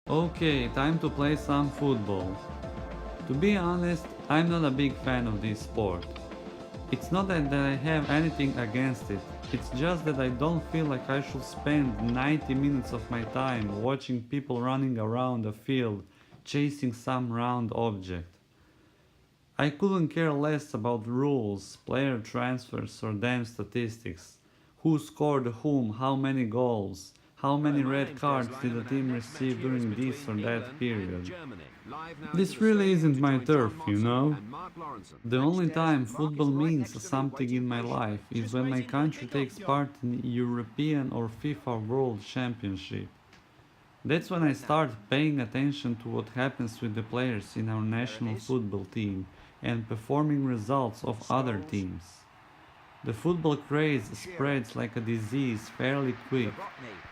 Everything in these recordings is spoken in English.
Okay, time to play some football. To be honest, I'm not a big fan of this sport. It's not that I have anything against it, it's just that I don't feel like I should spend 90 minutes of my time watching people running around a field chasing some round object. I couldn't care less about rules, player transfers, or damn statistics. Who scored whom, how many goals, how many red cards did the team receive during this or that period. This really isn't my turf, you know? The only time football means something in my life is when my country takes part in European or FIFA World Championship. That's when I start paying attention to what happens with the players in our national football team and performing results of other teams. The football craze spreads like a disease fairly quick,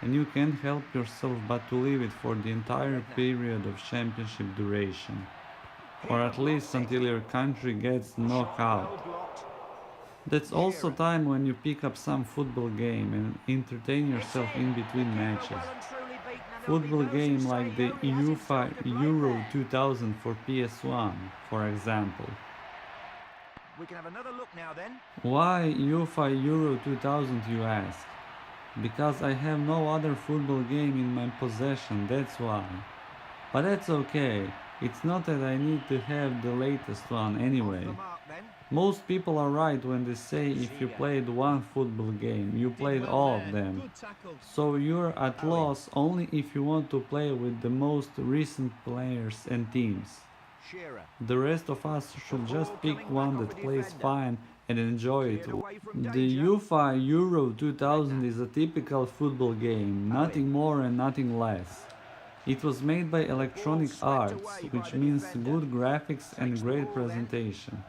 and you can't help yourself but to live it for the entire period of championship duration, or at least until your country gets knocked out. That's also time when you pick up some football game and entertain yourself in between matches. Football game like the UEFA Euro 2000 for PS1, for example. We can have another look now then. Why UEFA Euro 2000, you ask? Because I have no other football game in my possession, that's why. But that's okay, it's not that I need to have the latest one anyway. Most people are right when they say if you played one football game, you played all of them. So you're at loss only if you want to play with the most recent players and teams. The rest of us should just pick one that plays fine and enjoy it. The UEFA Euro 2000 is a typical football game, nothing more and nothing less. It was made by Electronic Arts, which means good graphics and great presentation.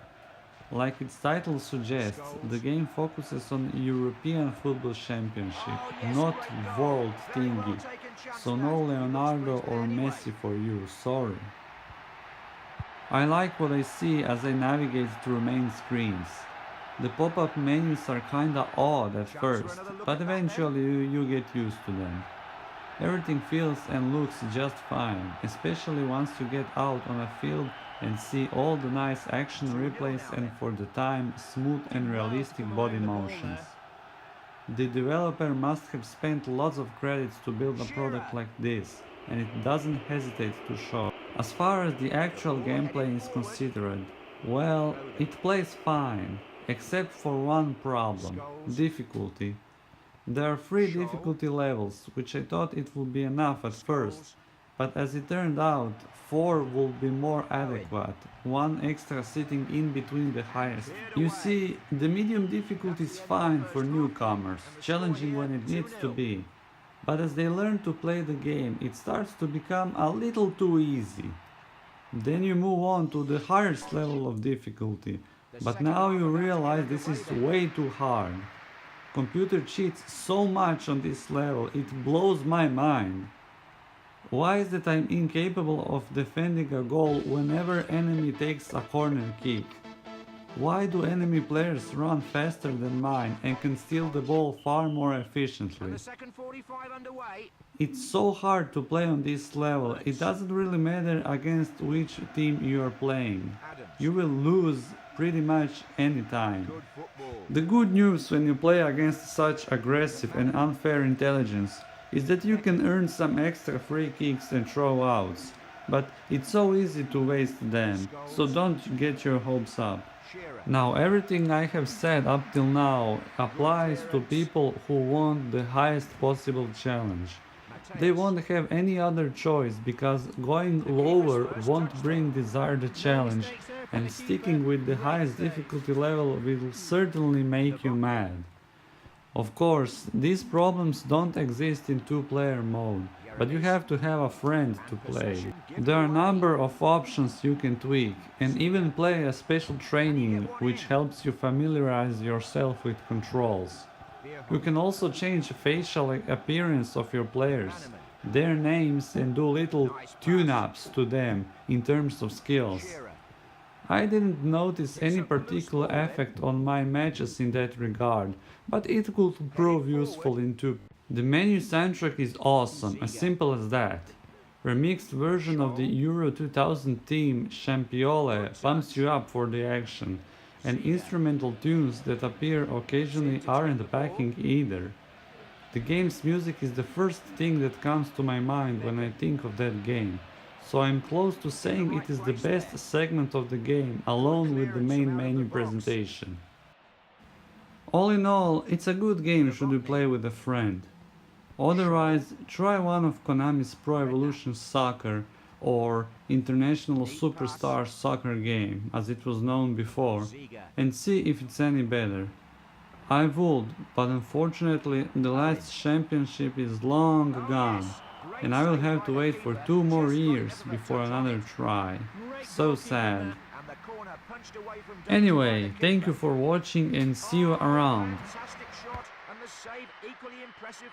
Like its title suggests, the game focuses on European Football Championship, not World thingy. So no Leonardo or Messi for you, sorry. I like what I see as I navigate through main screens. The pop-up menus are kinda odd at first, but eventually you get used to them. Everything feels and looks just fine, especially once you get out on a field and see all the nice action replays and for the time smooth and realistic body motions. The developer must have spent lots of credits to build a product like this, and it doesn't hesitate to show. As far as the actual gameplay is considered, well, it plays fine, except for one problem: difficulty. There are 3 difficulty levels, which I thought it would be enough at first, but as it turned out, 4 would be more adequate, one extra sitting in between the highest. You see, the medium difficulty is fine for newcomers, challenging when it needs to be, but as they learn to play the game, it starts to become a little too easy. Then you move on to the highest level of difficulty, but now you realize this is way too hard. Computer cheats so much on this level, it blows my mind. Why is it I'm incapable of defending a goal whenever enemy takes a corner kick? Why do enemy players run faster than mine and can steal the ball far more efficiently? It's so hard to play on this level, it doesn't really matter against which team you are playing. You will lose pretty much any time. The good news when you play against such aggressive and unfair intelligence is that you can earn some extra free kicks and throwouts, but it's so easy to waste them, so don't get your hopes up. Now everything I have said up till now applies to people who want the highest possible challenge. They won't have any other choice because going lower won't bring desired challenge, and sticking with the highest difficulty level will certainly make you mad. Of course, these problems don't exist in 2-player mode, but you have to have a friend to play. There are a number of options you can tweak, and even play a special training which helps you familiarize yourself with controls. You can also change facial appearance of your players, their names, and do little tune-ups to them in terms of skills. I didn't notice any particular effect on my matches in that regard, but it could prove useful in 2. The menu soundtrack is awesome, as simple as that. Remixed version of the Euro 2000 theme Champiole pumps you up for the action, and instrumental tunes that appear occasionally aren't backing either. The game's music is the first thing that comes to my mind when I think of that game, so I'm close to saying it is the best segment of the game along with the main menu presentation. All in all, it's a good game should you play with a friend. Otherwise, try one of Konami's Pro Evolution Soccer or International Superstar Soccer game, as it was known before, and see if it's any better. I would, but unfortunately the last championship is long gone, and I will have to wait for 2 more years before another try. So sad. Anyway, thank you for watching and see you around. Fantastic shot, and the save equally impressive.